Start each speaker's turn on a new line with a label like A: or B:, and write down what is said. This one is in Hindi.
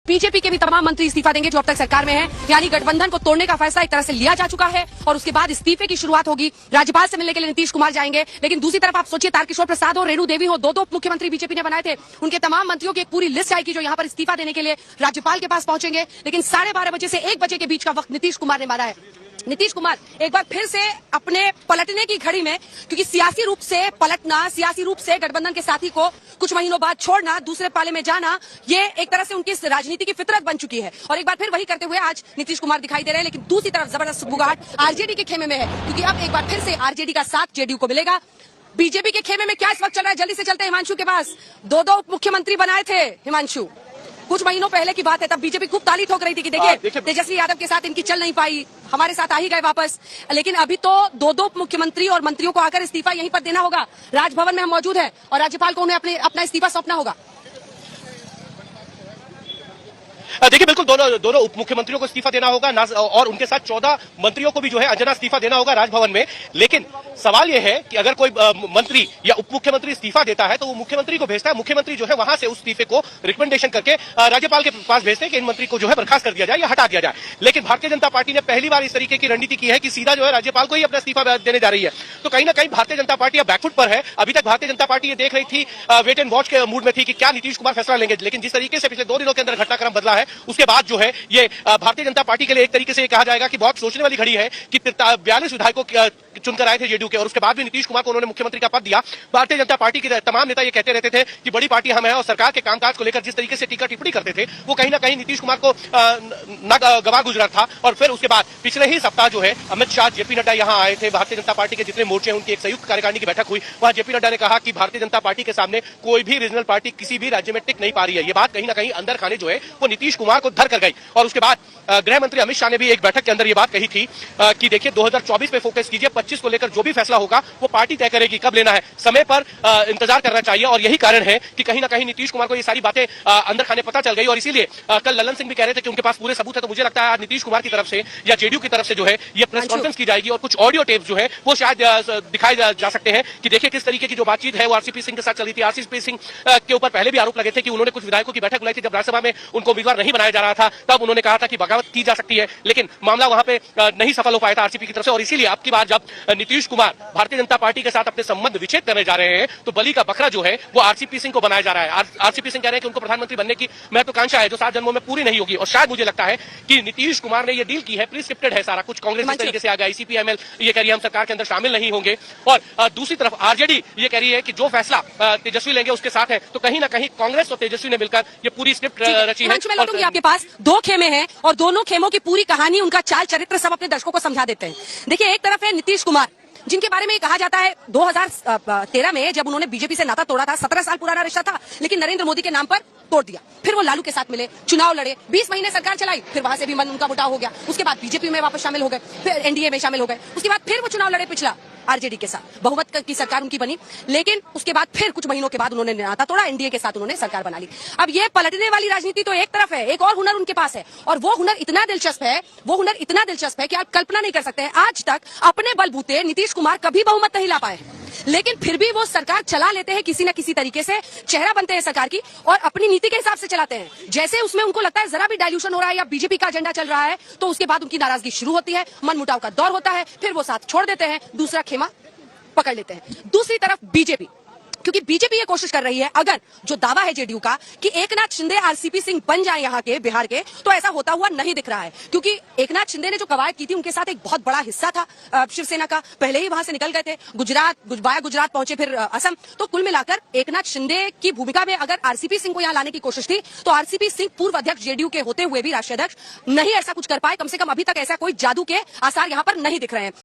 A: बीजेपी के भी तमाम मंत्री इस्तीफा देंगे जो अब तक सरकार में हैं, यानी गठबंधन को तोड़ने का फैसला एक तरह से लिया जा चुका है और उसके बाद इस्तीफे की शुरुआत होगी। राज्यपाल से मिलने के लिए नीतीश कुमार जाएंगे, लेकिन दूसरी तरफ आप सोचिए तारकिशोर प्रसाद और रेणु देवी हो, दो उप मुख्यमंत्री बीजेपी ने बनाए थे, उनके तमाम मंत्रियों की एक पूरी लिस्ट आएगी जो यहाँ पर इस्तीफा देने के लिए राज्यपाल के पास पहुंचेंगे। लेकिन 12:30 बजे से 1 बजे के बीच का वक्त नीतीश कुमार ने मारा है। नीतीश कुमार एक बार फिर से अपने पलटने की घड़ी में, क्योंकि सियासी रूप से पलटना, सियासी रूप से गठबंधन के साथी को कुछ महीनों बाद छोड़ना, दूसरे पाले में जाना, ये एक तरह से उनकी राजनीति की फितरत बन चुकी है और एक बार फिर वही करते हुए आज नीतीश कुमार दिखाई दे रहे हैं। लेकिन दूसरी तरफ जबरदस्त बुगाहट आरजेडी के खेमे में है, क्योंकि अब एक बार फिर से आरजेडी का साथ जेडीयू को मिलेगा। बीजेपी के खेमे में क्या इस वक्त चल रहा है, जल्दी से चलते हैं हिमांशु के पास। दो उप मुख्यमंत्री बनाए थे हिमांशु, कुछ महीनों पहले की बात है, तब बीजेपी खूब ताली ठोक रही थी कि देखिए तेजस्वी यादव के साथ इनकी चल नहीं पाई, हमारे साथ आ ही गए वापस। लेकिन अभी तो दो उप मुख्यमंत्री और मंत्रियों को आकर इस्तीफा यहीं पर देना होगा। राजभवन में हम मौजूद हैं और राज्यपाल को उन्हें अपना इस्तीफा सौंपना होगा।
B: देखिए बिल्कुल दोनों उप मुख्यमंत्रियों को इस्तीफा देना होगा और उनके साथ 14 मंत्रियों को भी जो है अंजना इस्तीफा देना होगा राजभवन में। लेकिन सवाल यह है कि अगर कोई मंत्री या उप मुख्यमंत्री इस्तीफा देता है तो वो मुख्यमंत्री को भेजता है, मुख्यमंत्री जो है वहां से उस इस्तीफे को रिकमेंडेशन करके राज्यपाल के पास भेजते हैं कि इन मंत्री को जो है बर्खास्त कर दिया जाए या हटा दिया जाए। लेकिन भारतीय जनता पार्टी ने पहली बार इस तरीके की रणनीति की है कि सीधा जो है राज्यपाल को ही अपना इस्तीफा देने जा रही है। तो कहीं ना कहीं भारतीय जनता पार्टी अब बैकफुट पर है। अभी तक भारतीय जनता पार्टी ये देख रही थी, वेट एंड वॉच के मूड में थी कि क्या नीतीश कुमार फैसला लेंगे। लेकिन जिस तरीके से पिछले 2 दिनों के अंदर घटनाक्रम बदला है, उसके बाद जो है ये भारतीय जनता पार्टी के लिए एक तरीके से कहा जाएगा कि बहुत सोचने वाली घड़ी है कि 42 विधायकों चुनकर आए थे जेडीयू के और उसके बाद भी नीतीश कुमार को उन्होंने मुख्यमंत्री का पद दिया। भारतीय जनता पार्टी के तमाम नेता ये कहते रहते थे कि बड़ी पार्टी हम है और सरकार के कामकाज को लेकर जिस तरीके से टीका टिप्पणी करते थे वो कहीं ना कहीं नीतीश कुमार को गवा गुजरा था। और फिर उसके बाद पिछले ही सप्ताह जो है अमित शाह, जेपी नड्डा यहाँ आए थे। भारतीय जनता पार्टी के जितने मोर्चे हैं उनकी एक संयुक्त कार्यकारिणी की बैठक हुई। वहां जेपी नड्डा ने कहा कि भारतीय जनता पार्टी के सामने कोई भी रीजनल पार्टी किसी भी राज्य में टिक नहीं पा रही है। ये बात कहीं ना कहीं अंदर खाने जो है वो नीतीश कुमार को धर कर गई। और उसके बाद गृह मंत्री अमित शाह ने भी एक बैठक के अंदर ये बात कही थी कि देखिए 2024 पे फोकस कीजिए, 25 को लेकर जो भी फैसला होगा वो पार्टी तय करेगी, कब लेना है, समय पर इंतजार करना चाहिए। और यही कारण है कि कहीं ना कहीं नीतीश कुमार को ये सारी बातें अंदर खाने पता चल गई। और इसीलिए कल ललन सिंह भी कह रहे थे कि उनके पास पूरे सबूत है। तो मुझे लगता है नीतीश कुमार की तरफ से या जेडीयू की तरफ से जो है ये प्रेस कॉन्फ्रेंस की जाएगी और कुछ ऑडियो टेप जो है वो शायद दिखाए जा सकते हैं कि देखिए किस तरीके की जो बातचीत है वो आरसीपी सिंह के साथ चली थी। आरसीपी सिंह के ऊपर पहले भी आरोप लगे थे कि उन्होंने कुछ विधायकों की बैठक बुलाई थी जब राज्यसभा में उनको उम्मीदवार नहीं बनाया जा रहा था, तब उन्होंने कहा था कि बगावत की जा सकती है। लेकिन मामला वहां पे नहीं सफल हो पाया था आरसीपी की तरफ से। और इसीलिए अब की बार जब नीतीश कुमार भारतीय जनता पार्टी के साथ अपने संबंध विच्छेद करने जा रहे हैं तो बलि का बकरा जो है वो आरसीपी सिंह को बनाया जा रहा है। आरसीपी सिंह कह रहे हैं कि उनको प्रधानमंत्री बनने की महत्वाकांक्षा है जो 7 जन्मों में पूरी नहीं होगी। और शायद मुझे लगता है कि नीतीश कुमार ने ये डील की है, प्रीस्क्रिप्टेड है सारा कुछ। कांग्रेस इस तरीके से आ गया, सीपीएमएल ये कह रही है हम सरकार के अंदर शामिल नहीं होंगे और दूसरी तरफ आरजेडी ये कह रही है कि जो फैसला तेजस्वी लेंगे उसके साथ है। तो कहीं ना कहीं कांग्रेस और तेजस्वी ने मिलकर ये पूरी स्क्रिप्ट रची है।
A: मैं लौटूंगी आपके पास। 2 खेमे हैं और दोनों खेमों की पूरी कहानी, उनका चाल चरित्र सब अपने दर्शकों को समझा देते हैं। देखिए एक तरफ है नीतीश कुमार, जिनके बारे में कहा जाता है 2013 में जब उन्होंने बीजेपी से नाता तोड़ा था, 17 साल पुराना रिश्ता था, लेकिन नरेंद्र मोदी के नाम पर तोड़ दिया। फिर वो लालू के साथ मिले, चुनाव लड़े, 20 महीने सरकार चलाई, फिर वहां से भी मन उनका मुटाव हो गया। उसके बाद बीजेपी में वापस शामिल हो गए, फिर एनडीए में शामिल हो गए। उसके बाद फिर वो चुनाव लड़े पिछला आरजेडी के साथ, बहुमत की सरकार उनकी बनी। लेकिन उसके बाद फिर कुछ महीनों के बाद उन्होंने नाता तोड़ा, एनडीए के साथ उन्होंने सरकार बना ली। अब ये पलटने वाली राजनीति तो एक तरफ है, एक और हुनर उनके पास है और वो हुनर इतना दिलचस्प है कि आप कल्पना नहीं कर सकते हैं। आज तक अपने बलबूते नीतीश कुमार कभी बहुमत नहीं ला पाए, लेकिन फिर भी वो सरकार चला लेते हैं, किसी न किसी तरीके से चेहरा बनते हैं सरकार की और अपनी नीति के हिसाब से चलाते हैं। जैसे उसमें उनको लगता है जरा भी डाइल्यूशन हो रहा है या बीजेपी का एजेंडा चल रहा है तो उसके बाद उनकी नाराजगी शुरू होती है, मनमुटाव का दौर होता है, फिर वो साथ छोड़ देते हैं, दूसरा खेमा पकड़ लेते हैं। दूसरी तरफ बीजेपी, क्योंकि बीजेपी ये कोशिश कर रही है, अगर जो दावा है जेडीयू का कि एकनाथ शिंदे आरसीपी सिंह बन जाए यहाँ के बिहार के, तो ऐसा होता हुआ नहीं दिख रहा है। क्योंकि एकनाथ शिंदे ने जो कवायद की थी उनके साथ एक बहुत बड़ा हिस्सा था शिवसेना का, पहले ही वहां से निकल गए थे, गुजरात पहुंचे, फिर असम। तो कुल मिलाकर एकनाथ शिंदे की भूमिका में अगर आरसीपी सिंह को यहाँ लाने की कोशिश थी तो आरसीपी सिंह पूर्व अध्यक्ष जेडीयू के होते हुए भी राष्ट्रीय अध्यक्ष नहीं ऐसा कुछ कर पाए। कम से कम अभी तक ऐसा कोई जादू के आसार यहाँ पर नहीं दिख रहे हैं।